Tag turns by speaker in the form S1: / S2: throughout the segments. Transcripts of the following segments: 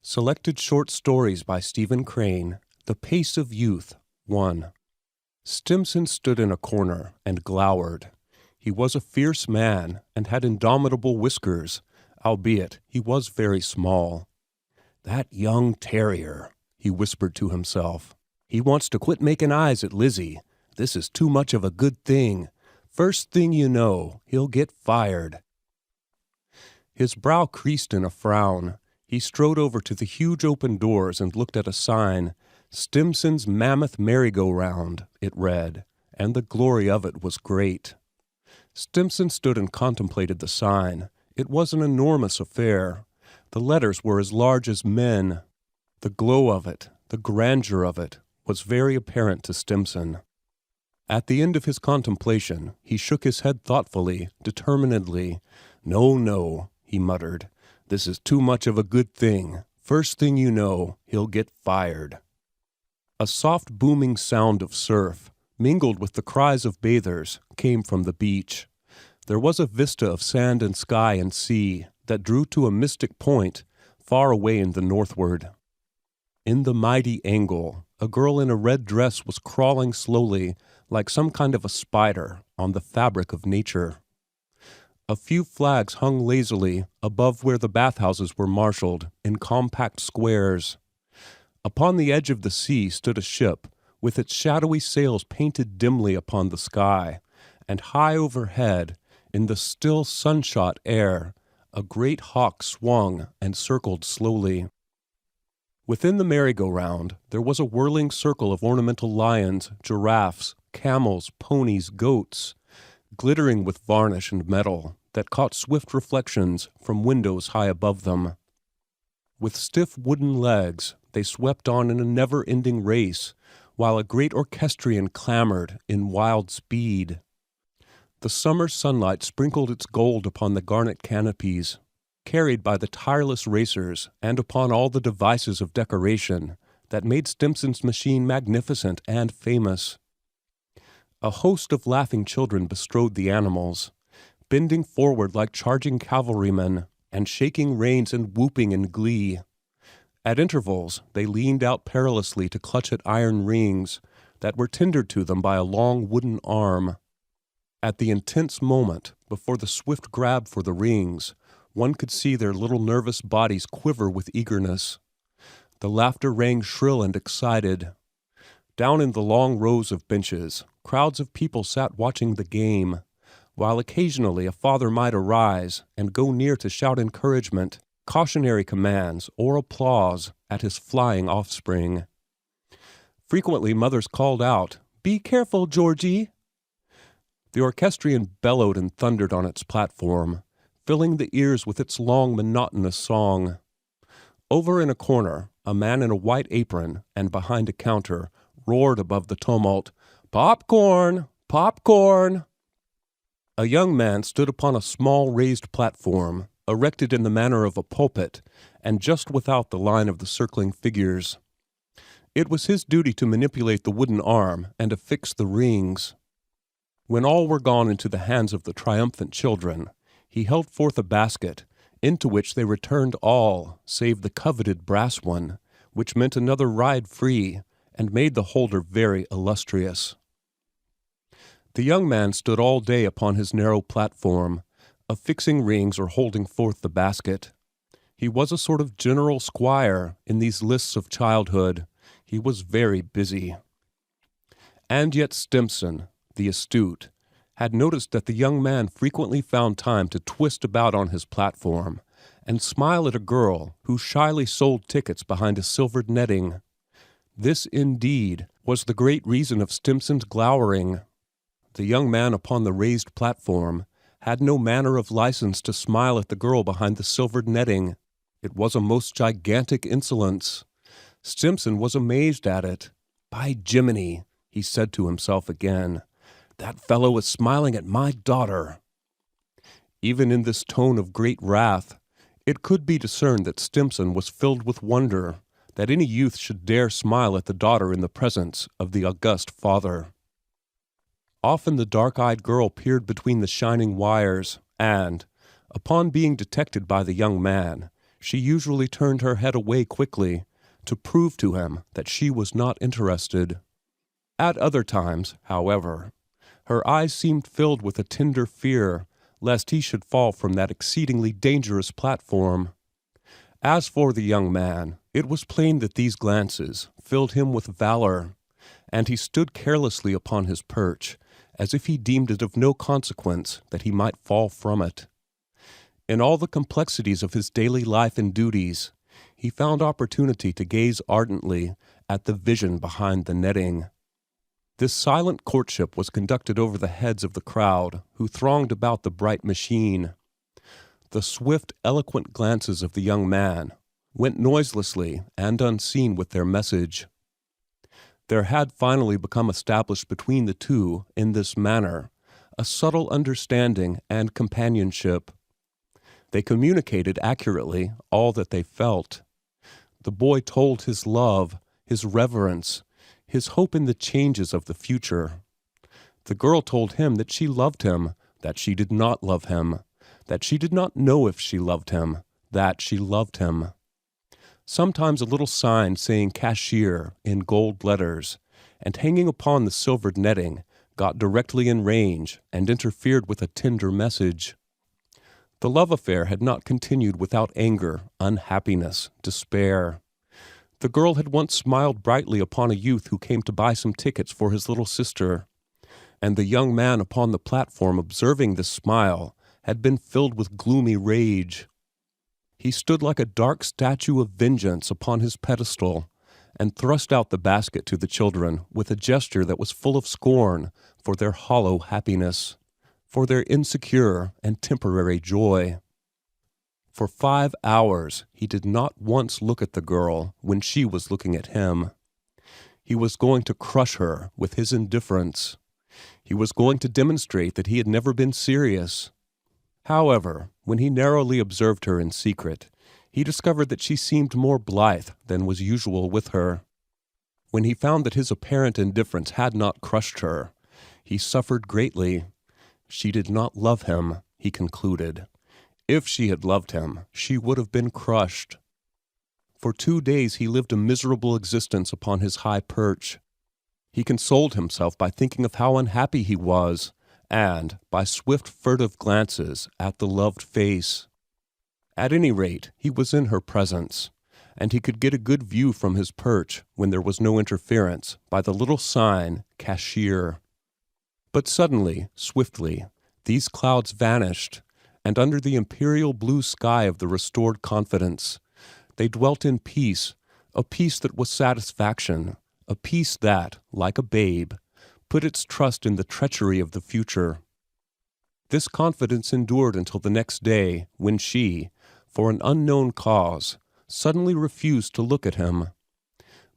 S1: Selected short stories by Stephen Crane. The Pace of Youth. 1. Stimson stood in a corner and glowered. He was a fierce man and had indomitable whiskers, albeit he was very small. "That young terrier," he whispered to himself. "He wants to quit making eyes at Lizzie. This is too much of a good thing. First thing you know, he'll get fired." His brow creased in a frown. He strode over to the huge open doors and looked at a sign. Stimson's Mammoth Merry-Go-Round, it read, and the glory of it was great. Stimson stood and contemplated the sign. It was an enormous affair. The letters were as large as men. The glow of it, the grandeur of it, was very apparent to Stimson. At the end of his contemplation, he shook his head thoughtfully, determinedly. "No, no," he muttered. "This is too much of a good thing. First thing you know, he'll get fired." A soft booming sound of surf, mingled with the cries of bathers, came from the beach. There was a vista of sand and sky and sea that drew to a mystic point far away in the northward. In the mighty angle, a girl in a red dress was crawling slowly, like some kind of a spider, on the fabric of nature. A few flags hung lazily above where the bathhouses were marshaled in compact squares. Upon the edge of the sea stood a ship, with its shadowy sails painted dimly upon the sky, and high overhead, in the still sunshot air, a great hawk swung and circled slowly. Within the merry-go-round there was a whirling circle of ornamental lions, giraffes, camels, ponies, goats, glittering with varnish and metal, that caught swift reflections from windows high above them. With stiff wooden legs, they swept on in a never-ending race, while a great orchestrion clamored in wild speed. The summer sunlight sprinkled its gold upon the garnet canopies, carried by the tireless racers, and upon all the devices of decoration that made Stimson's machine magnificent and famous. A host of laughing children bestrode the animals, bending forward like charging cavalrymen, and shaking reins and whooping in glee. At intervals they leaned out perilously to clutch at iron rings that were tendered to them by a long wooden arm. At the intense moment, before the swift grab for the rings, one could see their little nervous bodies quiver with eagerness. The laughter rang shrill and excited. Down in the long rows of benches, crowds of people sat watching the game, while occasionally a father might arise and go near to shout encouragement, cautionary commands, or applause at his flying offspring. Frequently mothers called out, "Be careful, Georgie!" The orchestrion bellowed and thundered on its platform, filling the ears with its long, monotonous song. Over in a corner, a man in a white apron and behind a counter roared above the tumult, "Popcorn! Popcorn!" A young man stood upon a small raised platform, erected in the manner of a pulpit, and just without the line of the circling figures. It was his duty to manipulate the wooden arm and affix the rings. When all were gone into the hands of the triumphant children, he held forth a basket, into which they returned all, save the coveted brass one, which meant another ride free, and made the holder very illustrious. The young man stood all day upon his narrow platform, affixing rings or holding forth the basket. He was a sort of general squire in these lists of childhood. He was very busy. And yet Stimson, the astute, had noticed that the young man frequently found time to twist about on his platform and smile at a girl who shyly sold tickets behind a silvered netting. This, indeed, was the great reason of Stimson's glowering. The young man upon the raised platform had no manner of license to smile at the girl behind the silvered netting. It was a most gigantic insolence. Stimson was amazed at it. "By Jiminy," he said to himself again, "that fellow is smiling at my daughter." Even in this tone of great wrath, it could be discerned that Stimson was filled with wonder that any youth should dare smile at the daughter in the presence of the august father. Often the dark-eyed girl peered between the shining wires, and, upon being detected by the young man, She usually turned her head away quickly to prove to him that she was not interested. At other times, however, her eyes seemed filled with a tender fear lest he should fall from that exceedingly dangerous platform. As for the young man, it was plain that these glances filled him with valor, and he stood carelessly upon his perch, as if he deemed it of no consequence that he might fall from it. In all the complexities of his daily life and duties, he found opportunity to gaze ardently at the vision behind the netting. This silent courtship was conducted over the heads of the crowd who thronged about the bright machine. The swift, eloquent glances of the young man went noiselessly and unseen with their message. There had finally become established between the two, in this manner, a subtle understanding and companionship. They communicated accurately all that they felt. The boy told his love, his reverence, his hope in the changes of the future. The girl told him that she loved him, that she did not love him, that she did not know if she loved him, that she loved him. Sometimes a little sign saying cashier in gold letters, and hanging upon the silvered netting, got directly in range and interfered with a tender message. The love affair had not continued without anger, unhappiness, despair. The girl had once smiled brightly upon a youth who came to buy some tickets for his little sister, and the young man upon the platform observing this smile had been filled with gloomy rage. He stood like a dark statue of vengeance upon his pedestal, and thrust out the basket to the children with a gesture that was full of scorn for their hollow happiness, for their insecure and temporary joy. For 5 hours he did not once look at the girl when she was looking at him. He was going to crush her with his indifference. He was going to demonstrate that he had never been serious. However, when he narrowly observed her in secret, he discovered that she seemed more blithe than was usual with her. When he found that his apparent indifference had not crushed her, he suffered greatly. She did not love him, he concluded. If she had loved him, she would have been crushed. For 2 days he lived a miserable existence upon his high perch. He consoled himself by thinking of how unhappy he was, and by swift furtive glances at the loved face. At any rate, he was in her presence, and he could get a good view from his perch, when there was no interference, by the little sign, cashier. But suddenly, swiftly, these clouds vanished, and under the imperial blue sky of the restored confidence, they dwelt in peace, a peace that was satisfaction, a peace that, like a babe, put its trust in the treachery of the future. This confidence endured until the next day, when she, for an unknown cause, suddenly refused to look at him.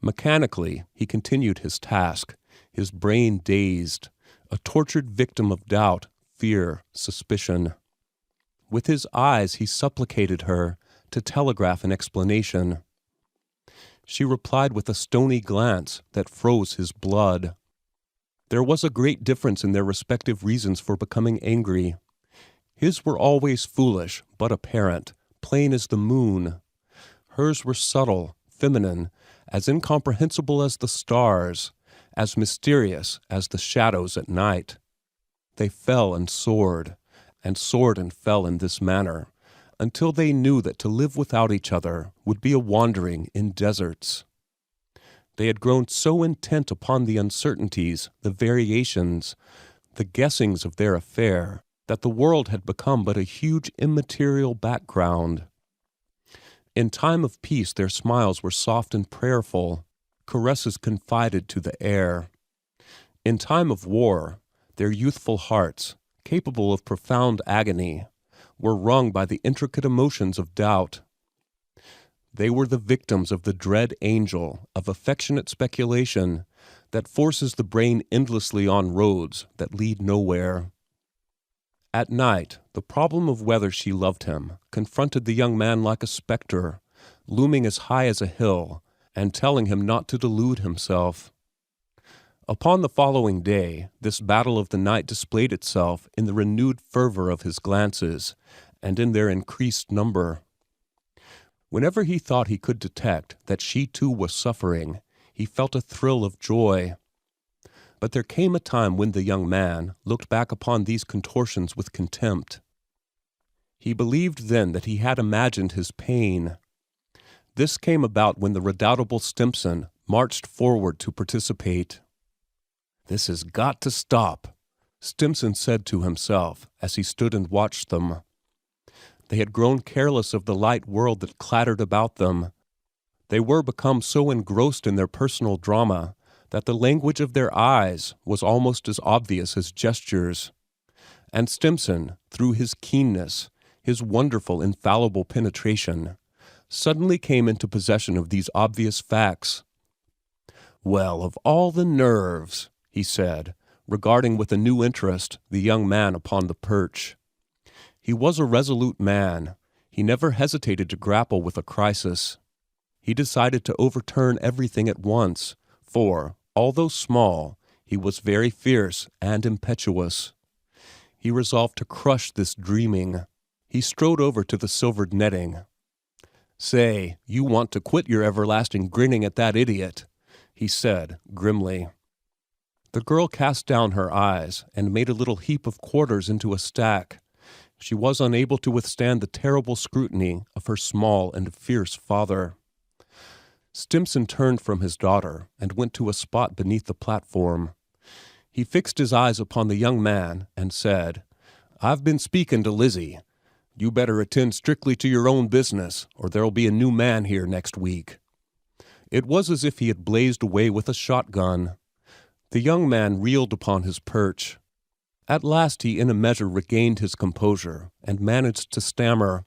S1: Mechanically, he continued his task, his brain dazed, a tortured victim of doubt, fear, suspicion. With his eyes he supplicated her to telegraph an explanation. She replied with a stony glance that froze his blood. There was a great difference in their respective reasons for becoming angry. His were always foolish, but apparent, plain as the moon. Hers were subtle, feminine, as incomprehensible as the stars, as mysterious as the shadows at night. They fell and soared and fell in this manner, until they knew that to live without each other would be a wandering in deserts. They had grown so intent upon the uncertainties, the variations, the guessings of their affair, that the world had become but a huge immaterial background. In time of peace their smiles were soft and prayerful, caresses confided to the air. In time of war, their youthful hearts, capable of profound agony, were wrung by the intricate emotions of doubt. They were the victims of the dread angel of affectionate speculation that forces the brain endlessly on roads that lead nowhere. At night, the problem of whether she loved him confronted the young man like a specter, looming as high as a hill, and telling him not to delude himself. Upon the following day, this battle of the night displayed itself in the renewed fervor of his glances, and in their increased number. Whenever he thought he could detect that she too was suffering, he felt a thrill of joy. But there came a time when the young man looked back upon these contortions with contempt. He believed then that he had imagined his pain. This came about when the redoubtable Stimson marched forward to participate. "This has got to stop," Stimson said to himself as he stood and watched them. They had grown careless of the light world that clattered about them. They were become so engrossed in their personal drama that the language of their eyes was almost as obvious as gestures. And Stimson, through his keenness, his wonderful infallible penetration, suddenly came into possession of these obvious facts. "Well, of all the nerves," he said, regarding with a new interest the young man upon the perch. He was a resolute man. He never hesitated to grapple with a crisis. He decided to overturn everything at once, for, although small, he was very fierce and impetuous. He resolved to crush this dreaming. He strode over to the silvered netting. "Say, you want to quit your everlasting grinning at that idiot," he said grimly. The girl cast down her eyes and made a little heap of quarters into a stack. She was unable to withstand the terrible scrutiny of her small and fierce father. Stimson turned from his daughter and went to a spot beneath the platform. He fixed his eyes upon the young man and said, "I've been speaking to Lizzie. You better attend strictly to your own business, or there'll be a new man here next week." It was as if he had blazed away with a shotgun. The young man reeled upon his perch. At last he in a measure regained his composure and managed to stammer,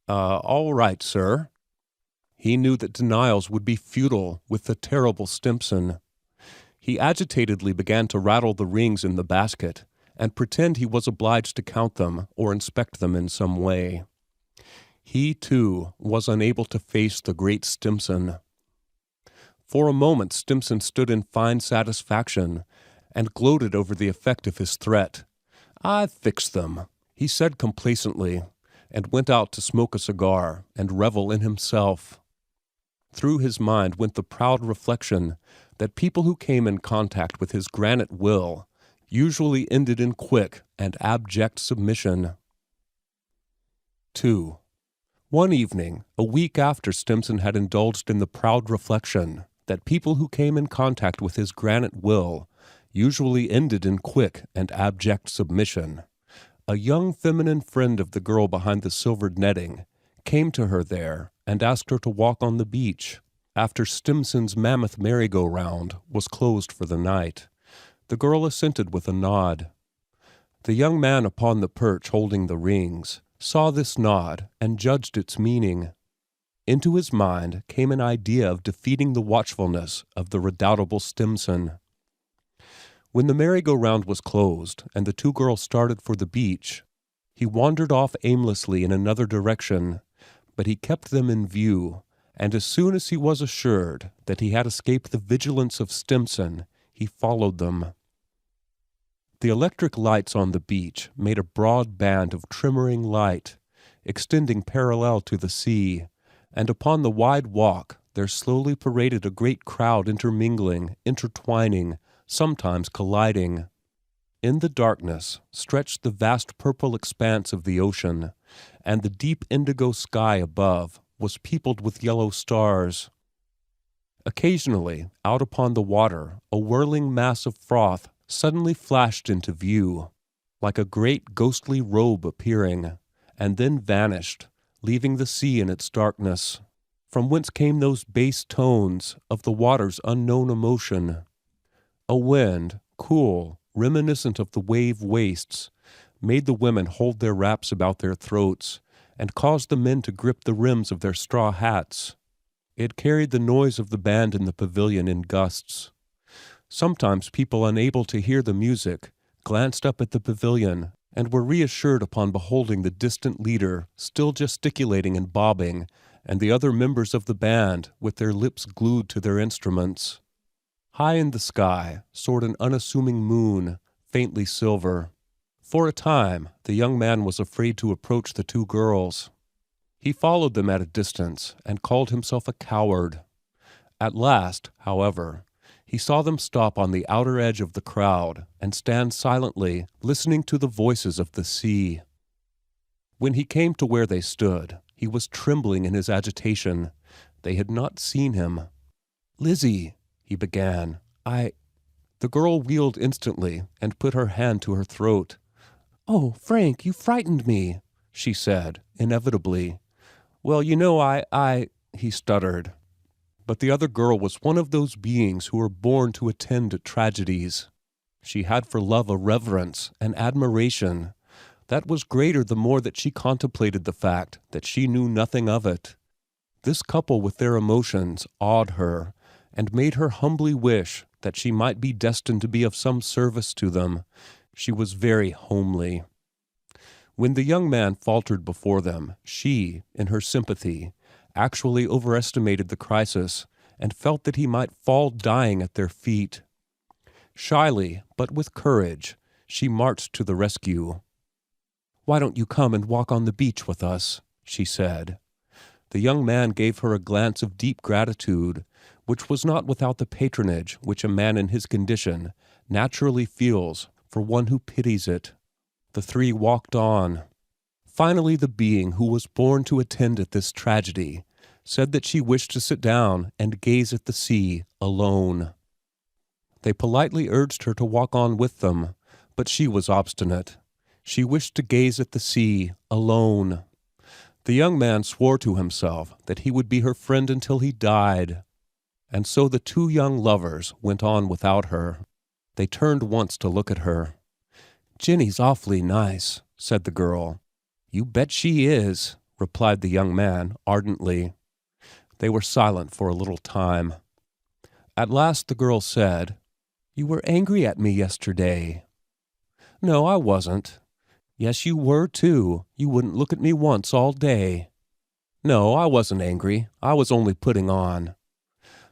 S1: "All right, sir." He knew that denials would be futile with the terrible Stimson. He agitatedly began to rattle the rings in the basket and pretend he was obliged to count them or inspect them in some way. He, too, was unable to face the great Stimson. For a moment Stimson stood in fine satisfaction and gloated over the effect of his threat. "I've fixed them," he said complacently, and went out to smoke a cigar and revel in himself. Through his mind went the proud reflection that people who came in contact with his granite will usually ended in quick and abject submission. 2. One evening, a week after Stimson had indulged in the proud reflection that people who came in contact with his granite will usually ended in quick and abject submission, a young feminine friend of the girl behind the silvered netting came to her there and asked her to walk on the beach after Stimson's mammoth merry-go-round was closed for the night. The girl assented with a nod. The young man upon the perch holding the rings saw this nod and judged its meaning. Into his mind came an idea of defeating the watchfulness of the redoubtable Stimson. When the merry-go-round was closed and the two girls started for the beach, he wandered off aimlessly in another direction, but he kept them in view, and as soon as he was assured that he had escaped the vigilance of Stimson, he followed them. The electric lights on the beach made a broad band of trimmering light, extending parallel to the sea, and upon the wide walk there slowly paraded a great crowd intermingling, intertwining, sometimes colliding. In the darkness stretched the vast purple expanse of the ocean, and the deep indigo sky above was peopled with yellow stars. Occasionally, out upon the water, a whirling mass of froth suddenly flashed into view, like a great ghostly robe appearing, and then vanished, leaving the sea in its darkness, from whence came those bass tones of the water's unknown emotion. A wind, cool, reminiscent of the wave wastes, made the women hold their wraps about their throats and caused the men to grip the rims of their straw hats. It carried the noise of the band in the pavilion in gusts. Sometimes people unable to hear the music glanced up at the pavilion and were reassured upon beholding the distant leader still gesticulating and bobbing, and the other members of the band with their lips glued to their instruments. High in the sky soared an unassuming moon, faintly silver. For a time the young man was afraid to approach the two girls. He followed them at a distance and called himself a coward. At last, however, he saw them stop on the outer edge of the crowd and stand silently listening to the voices of the sea. When he came to where they stood, he was trembling in his agitation. They had not seen him. "Lizzie," he began, The girl wheeled instantly and put her hand to her throat. "Oh, Frank, you frightened me," she said, inevitably. "Well, he stuttered. But the other girl was one of those beings who are born to attend tragedies. She had for love a reverence, an admiration, that was greater the more that she contemplated the fact that she knew nothing of it. This couple with their emotions awed her, and made her humbly wish that she might be destined to be of some service to them. She was very homely. When the young man faltered before them, she, in her sympathy, actually overestimated the crisis and felt that he might fall dying at their feet. Shyly, but with courage, she marched to the rescue. "Why don't you come and walk on the beach with us?" she said. The young man gave her a glance of deep gratitude, which was not without the patronage which a man in his condition naturally feels for one who pities it. The three walked on. Finally, the being who was born to attend at this tragedy said that she wished to sit down and gaze at the sea alone. They politely urged her to walk on with them, but she was obstinate. She wished to gaze at the sea alone. The young man swore to himself that he would be her friend until he died. And so the two young lovers went on without her. They turned once to look at her. "Jenny's awfully nice," said the girl. "You bet she is," replied the young man ardently. They were silent for a little time. At last the girl said, "You were angry at me yesterday." "No, I wasn't." "Yes, you were, too. You wouldn't look at me once all day." "No, I wasn't angry. I was only putting on."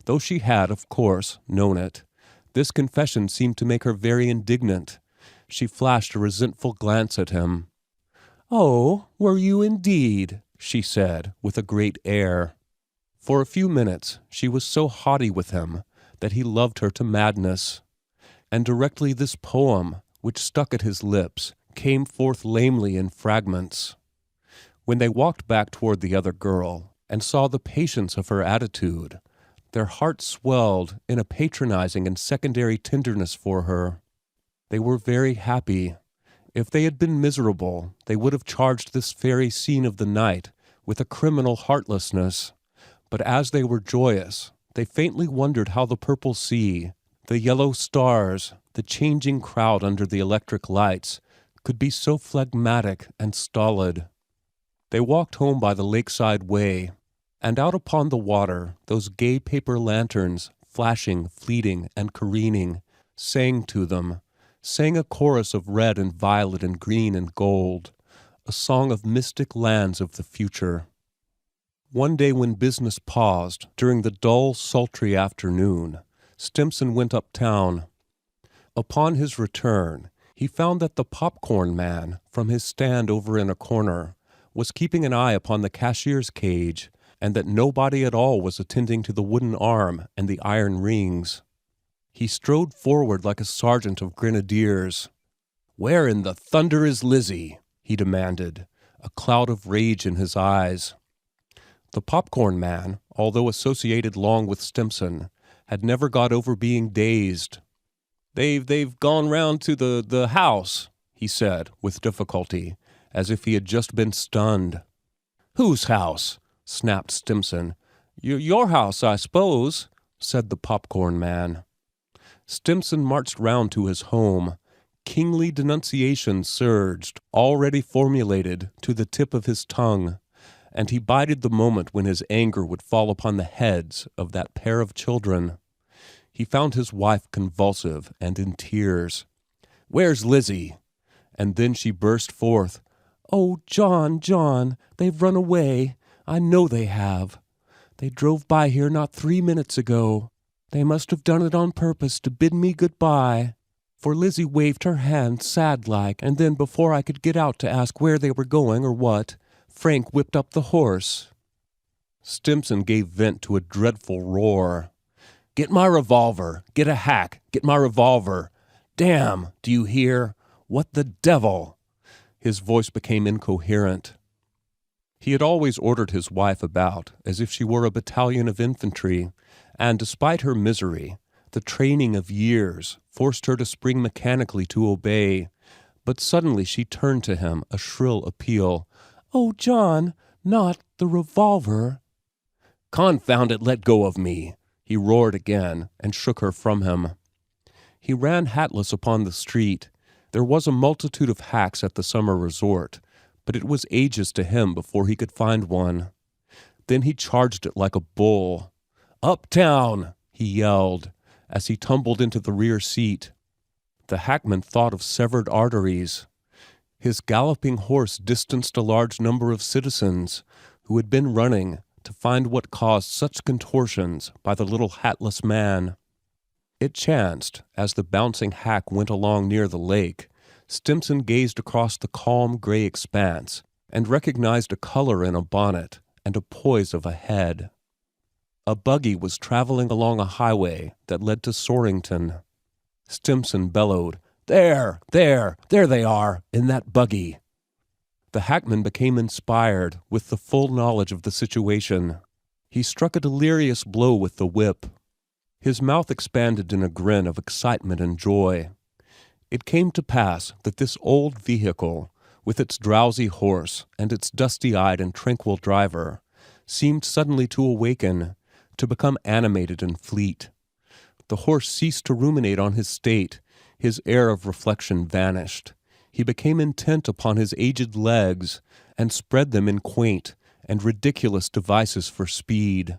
S1: Though she had, of course, known it, this confession seemed to make her very indignant. She flashed a resentful glance at him. "Oh, were you indeed?" she said, with a great air. For a few minutes she was so haughty with him that he loved her to madness. And directly this poem, which stuck at his lips, came forth lamely in fragments. When they walked back toward the other girl and saw the patience of her attitude, their hearts swelled in a patronizing and secondary tenderness for her. They were very happy. If they had been miserable, they would have charged this fairy scene of the night with a criminal heartlessness. But as they were joyous, they faintly wondered how the purple sea, the yellow stars, the changing crowd under the electric lights, could be so phlegmatic and stolid. They walked home by the lakeside way, and out upon the water those gay paper lanterns, flashing, fleeting, and careening, sang to them, sang a chorus of red and violet and green and gold, a song of mystic lands of the future. One day when business paused, during the dull, sultry afternoon, Stimson went uptown. Upon his return, he found that the popcorn man, from his stand over in a corner, was keeping an eye upon the cashier's cage, and that nobody at all was attending to the wooden arm and the iron rings. He strode forward like a sergeant of grenadiers. "Where in the thunder is Lizzie?" he demanded, a cloud of rage in his eyes. The popcorn man, although associated long with Stimson, had never got over being dazed. They've gone round to the house," he said, with difficulty, as if he had just been stunned. "Whose house?" snapped Stimson. Your house, I suppose," said the popcorn man. Stimson marched round to his home. Kingly denunciations surged, already formulated, to the tip of his tongue, and he bided the moment when his anger would fall upon the heads of that pair of children. He found his wife convulsive and in tears. "Where's Lizzie?" And then she burst forth. "Oh, John, John, they've run away. I know they have. They drove by here not 3 minutes ago. They must have done it on purpose to bid me good-bye." For Lizzie waved her hand sad-like, and then before I could get out to ask where they were going or what, Frank whipped up the horse." Stimson gave vent to a dreadful roar. "Get my revolver! Get a hack! Get my revolver! Damn! Do you hear? What the devil?" His voice became incoherent. He had always ordered his wife about as if she were a battalion of infantry, and despite her misery, the training of years forced her to spring mechanically to obey. But suddenly she turned to him, a shrill appeal. "Oh, John, not the revolver." "Confound it, let go of me!" he roared again, and shook her from him. He ran hatless upon the street. There was a multitude of hacks at the summer resort, but it was ages to him before he could find one. Then he charged it like a bull. "Uptown!" he yelled, as he tumbled into the rear seat. The hackman thought of severed arteries. His galloping horse distanced a large number of citizens who had been running to find what caused such contortions by the little hatless man. It chanced, as the bouncing hack went along near the lake, Stimson gazed across the calm gray expanse and recognized a color in a bonnet and a poise of a head. A buggy was traveling along a highway that led to Sorrington. Stimson bellowed, There they are, in that buggy." The hackman became inspired with the full knowledge of the situation. He struck a delirious blow with the whip. His mouth expanded in a grin of excitement and joy. It came to pass that this old vehicle, with its drowsy horse and its dusty-eyed and tranquil driver, seemed suddenly to awaken, to become animated and fleet. The horse ceased to ruminate on his state. His air of reflection vanished. He became intent upon his aged legs, and spread them in quaint and ridiculous devices for speed.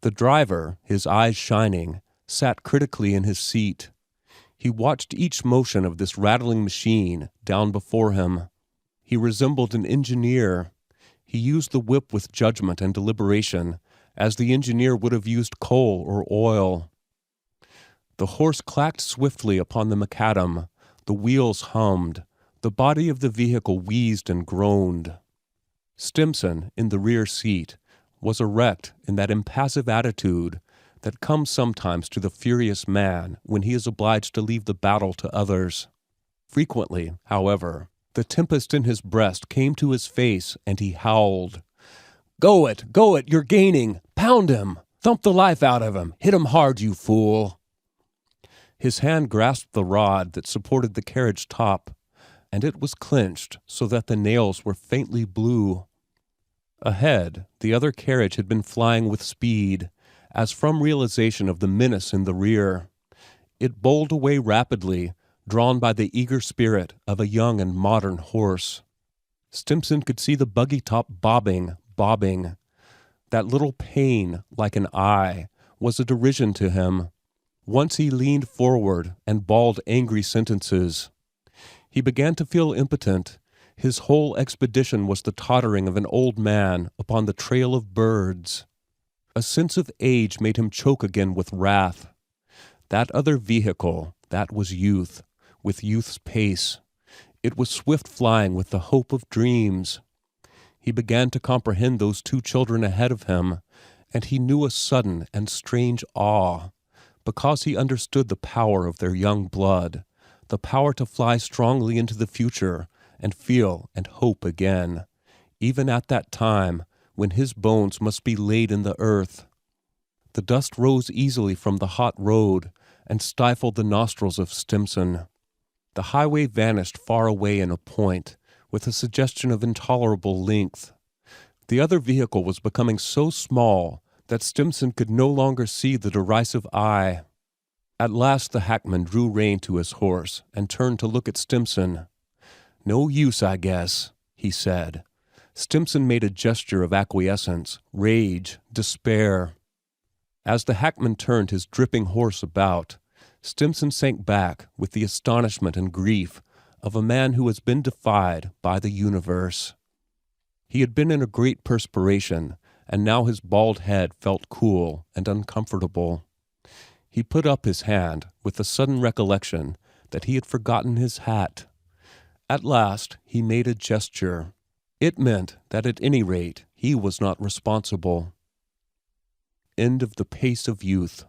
S1: The driver, his eyes shining, sat critically in his seat. He watched each motion of this rattling machine down before him. He resembled an engineer. He used the whip with judgment and deliberation, as the engineer would have used coal or oil. The horse clacked swiftly upon the macadam, the wheels hummed, the body of the vehicle wheezed and groaned. Stimson, in the rear seat, was erect in that impassive attitude that comes sometimes to the furious man when he is obliged to leave the battle to others. Frequently, however, the tempest in his breast came to his face, and he howled, Go it, you're gaining! Pound him! Thump the life out of him! Hit him hard, you fool!" His hand grasped the rod that supported the carriage top, and it was clenched so that the nails were faintly blue. Ahead, the other carriage had been flying with speed, as from realization of the menace in the rear. It bowled away rapidly, drawn by the eager spirit of a young and modern horse. Stimson could see the buggy top bobbing. That little pain, like an eye, was a derision to him. Once he leaned forward and bawled angry sentences. He began to feel impotent. His whole expedition was the tottering of an old man upon the trail of birds. A sense of age made him choke again with wrath. That other vehicle, that was youth, with youth's pace. It was swift flying with the hope of dreams. He began to comprehend those two children ahead of him, and he knew a sudden and strange awe, because he understood the power of their young blood, the power to fly strongly into the future and feel and hope again, even at that time when his bones must be laid in the earth. The dust rose easily from the hot road and stifled the nostrils of Stimson. The highway vanished far away in a point, with a suggestion of intolerable length. The other vehicle was becoming so small that Stimson could no longer see the derisive eye. At last the hackman drew rein to his horse and turned to look at Stimson. "No use, I guess," he said. Stimson made a gesture of acquiescence, rage, despair. As the hackman turned his dripping horse about, Stimson sank back with the astonishment and grief of a man who has been defied by the universe. He had been in a great perspiration, and now his bald head felt cool and uncomfortable. He put up his hand with the sudden recollection that he had forgotten his hat. At last he made a gesture. It meant that at any rate he was not responsible. End of The Pace of Youth.